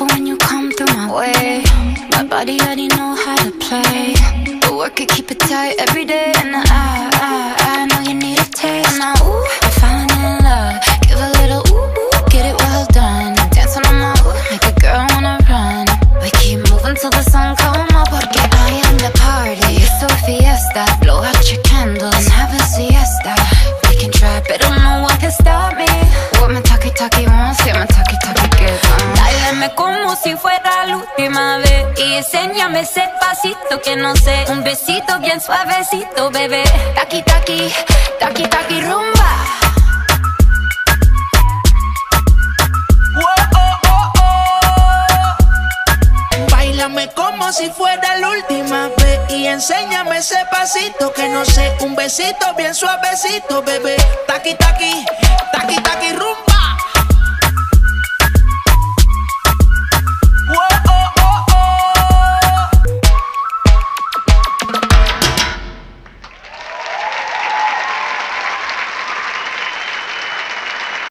careful when you come through my way. My body already know how to play, but work it, keep it tight every day. And I know you need a taste. And now, ooh, I'm falling in love. Give a little ooh, get it well done. Dancing on my ooh, make a girl wanna run. We keep moving till the sun come up, porque I am the party. It's a fiesta. Blow out your candles and have a siesta. We can try, but no one can stop me. What my talkie wants, yeah, my talkie gets on. Dáleme como si fuera la última vez y enséñame ese pasito que no sé. Un besito bien suavecito, bebé. Taki, rumba. Báilame como si fuera la última vez y enséñame ese pasito que no sé. Un besito bien suavecito, bebé. Taki,